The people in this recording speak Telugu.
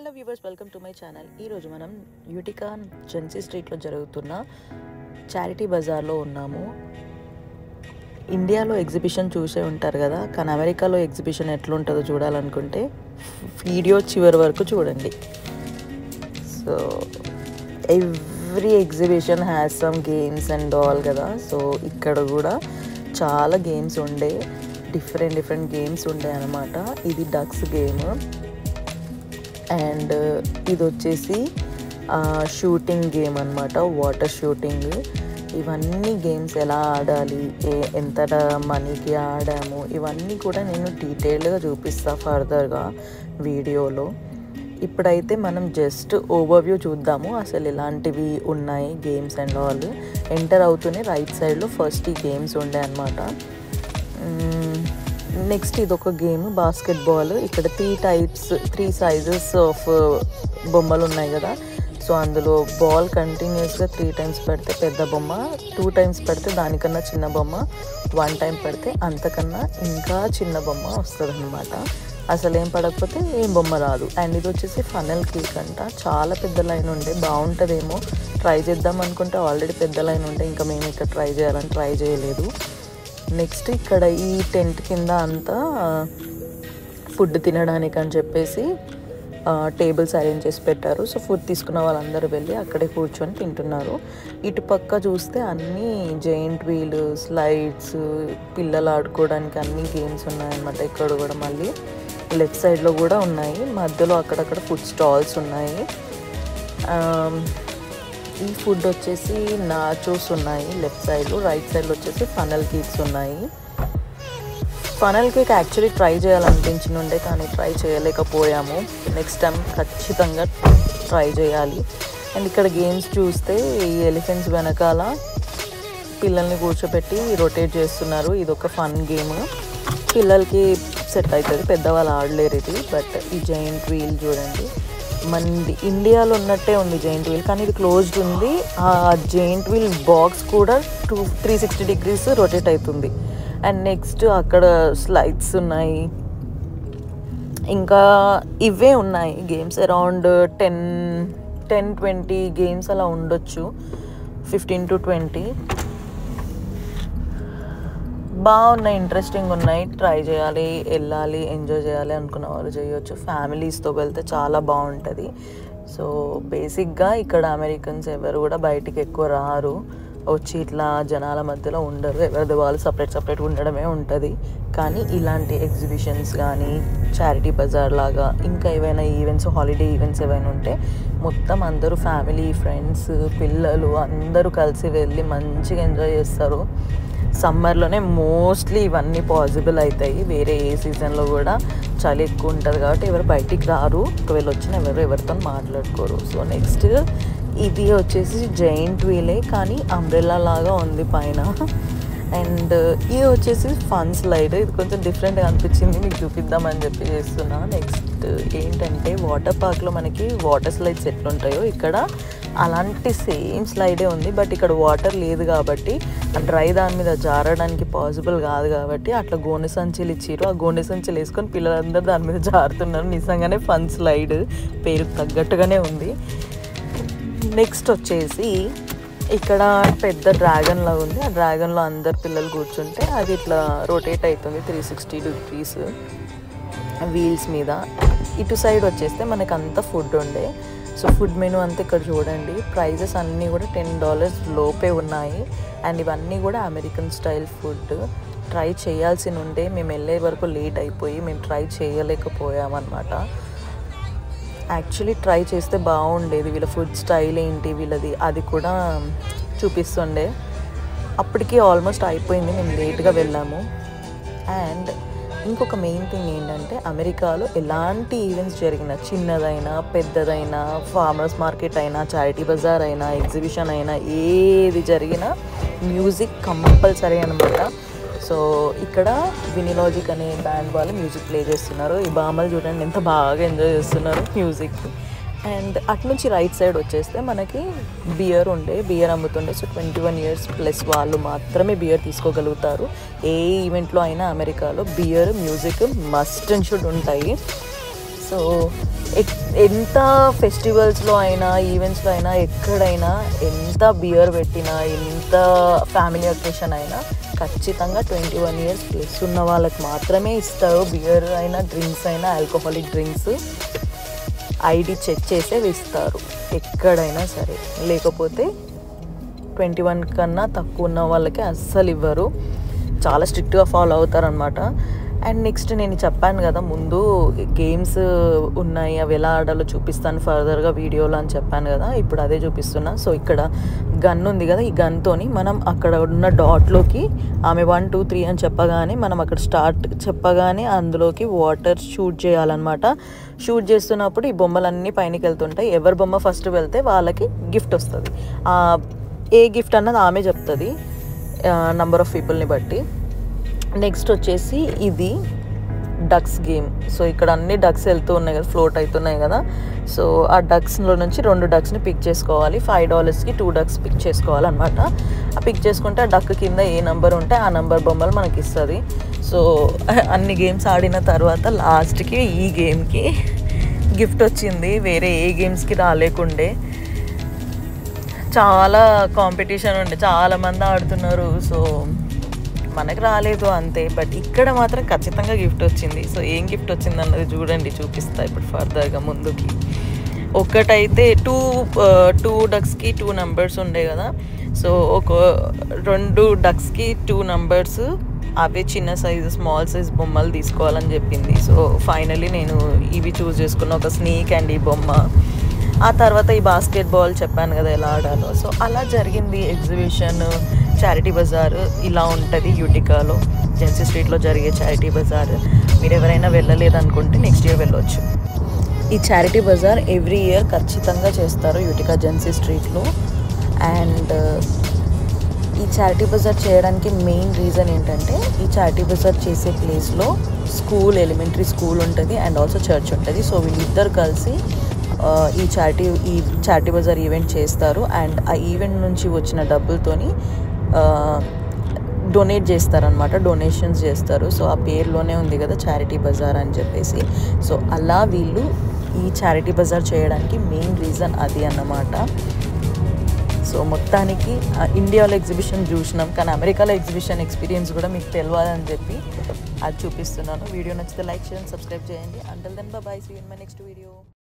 Hello viewers, welcome to my channel. ఈరోజు మనం యూటికా జెన్సీ స్ట్రీట్లో జరుగుతున్న చారిటీ బజార్లో ఉన్నాము. ఇండియాలో ఎగ్జిబిషన్ చూసే ఉంటారు కదా, కానీ అమెరికాలో ఎగ్జిబిషన్ ఎట్లుంటుందో చూడాలనుకుంటే వీడియో చివరి వరకు చూడండి. So every exhibition has some games and all కదా. సో ఇక్కడ కూడా చాలా గేమ్స్ ఉండే, డిఫరెంట్ గేమ్స్ ఉండే అన్నమాట. ఇది డక్స్ గేమ్ అండ్ ఇది వచ్చేసి షూటింగ్ గేమ్ అనమాట, వాటర్ షూటింగ్. ఇవన్నీ గేమ్స్ ఎలా ఆడాలి, ఎంత మనీకి ఆడాము, ఇవన్నీ కూడా నేను డీటెయిల్గా చూపిస్తాను ఫర్దర్గా వీడియోలో. ఇప్పుడైతే మనం జస్ట్ ఓవర్వ్యూ చూద్దాము అసలు ఎలాంటివి ఉన్నాయి గేమ్స్ అండ్ ఆల్. ఎంటర్ అవుతూనే రైట్ సైడ్లో ఫస్ట్ ఈ గేమ్స్ ఉండే అనమాట. నెక్స్ట్ ఇదొక గేమ్ బాస్కెట్బాల్. ఇక్కడ 3 సైజెస్ ఆఫ్ బొమ్మలు ఉన్నాయి కదా. సో అందులో బాల్ కంటిన్యూస్గా 3 times పెడితే పెద్ద బొమ్మ, 2 times పెడితే దానికన్నా చిన్న బొమ్మ, 1 time పెడితే అంతకన్నా ఇంకా చిన్న బొమ్మ వస్తుంది అనమాట. అసలు ఏం పడకపోతే ఏం బొమ్మ రాదు. అండ్ ఇది వచ్చేసి ఫనల్ కేక్ అంట. చాలా పెద్ద లైన్ ఉండే, బాగుంటుందేమో ట్రై చేద్దాం అనుకుంటే ఆల్రెడీ పెద్ద లైన్ ఉండే, ఇంకా మేము ఇక్కడ ట్రై చేయాలని ట్రై చేయలేదు. నెక్స్ట్ ఇక్కడ ఈ టెంట్ కింద అంతా ఫుడ్ తినడానికి అని చెప్పేసి టేబుల్స్ అరేంజ్ చేసి పెట్టారు. సో ఫుడ్ తీసుకున్న వాళ్ళందరూ వెళ్ళి అక్కడే కూర్చొని తింటున్నారు. ఇటు పక్క చూస్తే అన్నీ జెయింట్ వీల్, స్లైడ్స్, పిల్లలు ఆడుకోవడానికి అన్ని గేమ్స్ ఉన్నాయన్నమాట. ఇక్కడ కూడా మళ్ళీ లెఫ్ట్ సైడ్లో కూడా ఉన్నాయి, మధ్యలో అక్కడక్కడ ఫుడ్ స్టాల్స్ ఉన్నాయి. ఈ ఫుడ్ వచ్చేసి నాచోస్ ఉన్నాయి లెఫ్ట్ సైడ్లో, రైట్ సైడ్లో వచ్చేసి ఫనల్ కేక్స్ ఉన్నాయి. ఫనల్ కేక్ యాక్చువల్లీ ట్రై చేయాలనిపించినుండే కానీ ట్రై చేయలేకపోయాము. నెక్స్ట్ టైం ఖచ్చితంగా ట్రై చేయాలి. అండ్ ఇక్కడ గేమ్స్ చూస్తే ఈ ఎలిఫెంట్స్ వెనకాల పిల్లల్ని కూర్చోబెట్టి రొటేట్ చేస్తున్నారు. ఇది ఒక ఫన్ గేమ్, పిల్లలకి సెట్ అవుతుంది, పెద్దవాళ్ళు ఆడలేరు ఇది. బట్ ఈ జైంట్ వీల్ చూడండి, మన ఇండియాలో ఉన్నట్టే ఉంది జైంట్ వీల్, కానీ ఇది క్లోజ్డ్ ఉంది. ఆ జైంట్ వీల్ బాక్స్ కూడా 360 degrees రొటేట్ అవుతుంది. అండ్ నెక్స్ట్ అక్కడ స్లైడ్స్ ఉన్నాయి, ఇంకా ఇవే ఉన్నాయి గేమ్స్. అరౌండ్ 10-20 గేమ్స్ అలా ఉండొచ్చు, 15 to 20. బాగున్నాయి, ఇంట్రెస్టింగ్ ఉన్నాయి, ట్రై చేయాలి, వెళ్ళాలి, ఎంజాయ్ చేయాలి అనుకున్న వాళ్ళు చేయొచ్చు. ఫ్యామిలీస్తో వెళ్తే చాలా బాగుంటుంది. సో బేసిక్గా ఇక్కడ అమెరికన్స్ ఎవరు కూడా బయటికి ఎక్కువ రారు, వచ్చి ఇట్లా జనాల మధ్యలో ఉండరు, ఎవరిది వాళ్ళు సపరేట్ ఉండడమే ఉంటుంది. కానీ ఇలాంటి ఎగ్జిబిషన్స్ కానీ చారిటీ బజార్ లాగా ఇంకా ఏవైనా ఈవెంట్స్, హాలిడే ఈవెంట్స్ ఏవైనా ఉంటే మొత్తం అందరూ ఫ్యామిలీ, ఫ్రెండ్స్, పిల్లలు అందరూ కలిసి వెళ్ళి మంచిగా ఎంజాయ్ చేస్తారు. సమ్మర్లోనే మోస్ట్లీ ఇవన్నీ పాసిబుల్ అవుతాయి, వేరే ఏ సీజన్లో కూడా చలి ఎక్కువ ఉంటుంది కాబట్టి ఎవరు బయటికి రారు, ఒకవేళ వచ్చిన ఎవరితో మాట్లాడుకోరు. సో నెక్స్ట్ ఇది వచ్చేసి జైంట్ వీలే కానీ అంబ్రెల్లా లాగా ఉంది పైన. అండ్ ఇది వచ్చేసి ఫన్ స్లైడ్. ఇది కొంచెం డిఫరెంట్గా అనిపించింది, మీకు చూపిద్దామని చెప్పి చేస్తున్నా. నెక్స్ట్ ఏంటంటే వాటర్ పార్క్లో మనకి వాటర్ స్లైడ్స్ ఎట్లుంటాయో ఇక్కడ అలాంటి సేమ్ స్లైడే ఉంది. బట్ ఇక్కడ వాటర్ లేదు కాబట్టి డ్రై దాని మీద జారడానికి పాసిబుల్ కాదు కాబట్టి అట్లా గోనె సంచులు ఇచ్చారు. ఆ గోనె సంచులు వేసుకొని పిల్లలందరూ దాని మీద జారుతున్నారు. నిజంగానే ఫన్ స్లైడ్, పేరుకు తగ్గట్టుగానే ఉంది. నెక్స్ట్ వచ్చేసి ఇక్కడ పెద్ద డ్రాగన్ లాగా ఉంది. ఆ డ్రాగన్లో అందరు పిల్లలు కూర్చుంటే అది ఇట్లా రొటేట్ అవుతుంది 360 degrees వీల్స్ మీద. ఇటు సైడ్ వచ్చేస్తే మనకు అంతా ఫుడ్ ఉండే. సో ఫుడ్ మెనూ అంతా ఇక్కడ చూడండి. ప్రైజెస్ అన్నీ కూడా $10 లోపే ఉన్నాయి. అండ్ ఇవన్నీ కూడా అమెరికన్ స్టైల్ ఫుడ్. ట్రై చేయాల్సి ఉండే, మేము వెళ్ళే వరకు లేట్ అయిపోయి మేము ట్రై చేయలేకపోయామన్నమాట. యాక్చువల్లీ ట్రై చేస్తే బాగుండేది, వీళ్ళ ఫుడ్ స్టైల్ ఏంటి వీళ్ళది అది కూడా చూపిస్తుండే. అప్పటికి ఆల్మోస్ట్ అయిపోయింది, మేము లేట్గా వెళ్ళాము. అండ్ ఇంకొక మెయిన్ థింగ్ ఏంటంటే అమెరికాలో ఎలాంటి ఈవెంట్స్ జరిగినా, చిన్నదైనా పెద్దదైనా, ఫార్మర్స్ మార్కెట్ అయినా, చారిటీ బజార్ అయినా, ఎగ్జిబిషన్ అయినా, ఏది జరిగినా మ్యూజిక్ కంపల్సరీ అనమాట. సో ఇక్కడ వినిలాజిక్ అనే బ్యాండ్ వాళ్ళు మ్యూజిక్ ప్లే చేస్తున్నారు. ఈ బామ్మలు చూడండి ఎంత బాగా ఎంజాయ్ చేస్తున్నారు మ్యూజిక్. అండ్ అటు నుంచి రైట్ సైడ్ వచ్చేస్తే మనకి బియర్ అమ్ముతుండే. సో 21 years ప్లస్ వాళ్ళు మాత్రమే బియర్ తీసుకోగలుగుతారు. ఏ ఈవెంట్లో అయినా అమెరికాలో beer, music must and should ఉంటాయి. సో ఎంత ఫెస్టివల్స్లో అయినా ఈవెంట్స్లో అయినా ఎక్కడైనా ఎంత బియర్ పెట్టినా ఎంత ఫ్యామిలీ అకేషన్ అయినా ఖచ్చితంగా 21 years ప్లస్ ఉన్న వాళ్ళకి మాత్రమే ఇస్తారు. బియర్ అయినా డ్రింక్స్ అయినా ఆల్కహాలిక్ డ్రింక్స్ ఐడి చెక్ చేసే ఇస్తారు ఎక్కడైనా సరే. లేకపోతే 21 కన్నా తక్కువ ఉన్న వాళ్ళకి అస్సలు ఇవ్వరు. చాలా స్ట్రిక్ట్గా ఫాలో అవుతారనమాట. అండ్ నెక్స్ట్ నేను చెప్పాను కదా ముందు గేమ్స్ ఉన్నాయి, అవి ఎలా ఆడాలో చూపిస్తాను ఫర్దర్గా వీడియోలో అని చెప్పాను కదా, ఇప్పుడు అదే చూపిస్తున్నా. సో ఇక్కడ గన్ ఉంది కదా, ఈ గన్తోని మనం అక్కడ ఉన్న డాట్లోకి ఆమె 1 2 3 అని చెప్పగానే మనం అక్కడ స్టార్ట్ చెప్పగానే అందులోకి వాటర్ షూట్ చేయాలన్నమాట. షూట్ చేస్తున్నప్పుడు ఈ బొమ్మలన్నీ పైనకి వెళ్తుంటాయి. ఎవరి బొమ్మ ఫస్ట్ వెళ్తే వాళ్ళకి గిఫ్ట్ వస్తుంది. ఏ గిఫ్ట్ అన్నది ఆమె చెప్తుంది నంబర్ ఆఫ్ పీపుల్ని బట్టి. నెక్స్ట్ వచ్చేసి ఇది డక్స్ గేమ్. సో ఇక్కడ అన్ని డక్స్ వెళ్తూ ఉన్నాయి కదా, ఫ్లోట్ అవుతున్నాయి కదా. సో ఆ డక్స్లో నుంచి 2 డక్స్ని పిక్ చేసుకోవాలి. $5కి 2 డక్స్ పిక్ చేసుకోవాలన్నమాట. ఆ పిక్ చేసుకుంటే ఆ డక్ కింద ఏ నెంబర్ ఉంటే ఆ నెంబర్ బొమ్మలు మనకి ఇస్తుంది. సో అన్ని గేమ్స్ ఆడిన తర్వాత లాస్ట్కి ఈ గేమ్కి గిఫ్ట్ వచ్చింది. వేరే ఏ గేమ్స్కి రాలేకుండే. చాలా కాంపిటీషన్ ఉండే, చాలామంది ఆడుతున్నారు. సో మనకు రాలేదు అంతే. బట్ ఇక్కడ మాత్రం ఖచ్చితంగా గిఫ్ట్ వచ్చింది. సో ఏం గిఫ్ట్ వచ్చింది అన్నది చూడండి, చూపిస్తా ఇప్పుడు ఫర్దర్గా ముందుకి. ఒకటైతే 2 డక్స్కి 2 నెంబర్స్ ఉండే కదా. సో 2 డక్స్కి 2 నెంబర్స్, అవే చిన్న సైజు స్మాల్ సైజ్ బొమ్మలు తీసుకోవాలని చెప్పింది. సో ఫైనలీ నేను ఇవి చూస్ చేసుకున్న, ఒక స్నేక్ అండ్ ఈ బొమ్మ. ఆ తర్వాత ఈ బాస్కెట్ బాల్ చెప్పాను కదా ఎలా ఆడాలో. సో అలా జరిగింది ఎగ్జిబిషన్. చారిటీ బజార్ ఇలా ఉంటుంది యూటికాలో, జెన్సీ స్ట్రీట్లో జరిగే చారిటీ బజార్. మీరు ఎవరైనా వెళ్ళలేదనుకుంటే నెక్స్ట్ ఇయర్ వెళ్ళొచ్చు. ఈ చారిటీ బజార్ ఎవ్రీ ఇయర్ ఖచ్చితంగా చేస్తారు యూటికా జెన్సీ స్ట్రీట్లో. అండ్ ఈ చారిటీ బజార్ చేయడానికి మెయిన్ రీజన్ ఏంటంటే, ఈ చారిటీ బజార్ చేసే ప్లేస్లో స్కూల్, ఎలిమెంటరీ స్కూల్ ఉంటుంది అండ్ ఆల్సో చర్చ్ ఉంటుంది. సో వీళ్ళిద్దరు కలిసి ఈ చారిటీ బజార్ ఈవెంట్ చేస్తారు. అండ్ ఆ ఈవెంట్ నుంచి వచ్చిన డబ్బులతోని డొనేట్ చేస్తారనమాట, డొనేషన్స్ చేస్తారు. సో ఆ పేరులోనే ఉంది కదా చారిటీ బజార్ అని చెప్పేసి. సో అలా వీళ్ళు ఈ చారిటీ బజార్ చేయడానికి మెయిన్ రీజన్ అది అన్నమాట. సో మొత్తానికి ఇండియాలో ఎగ్జిబిషన్ చూసినాం, కానీ అమెరికాలో ఎగ్జిబిషన్ ఎక్స్పీరియన్స్ కూడా మీకు తెలియాలని చెప్పి అది చూపిస్తున్నాను. వీడియో నచ్చితే లైక్ చేయండి, సబ్స్క్రైబ్ చేయండి. Until then bye, see you in my next video.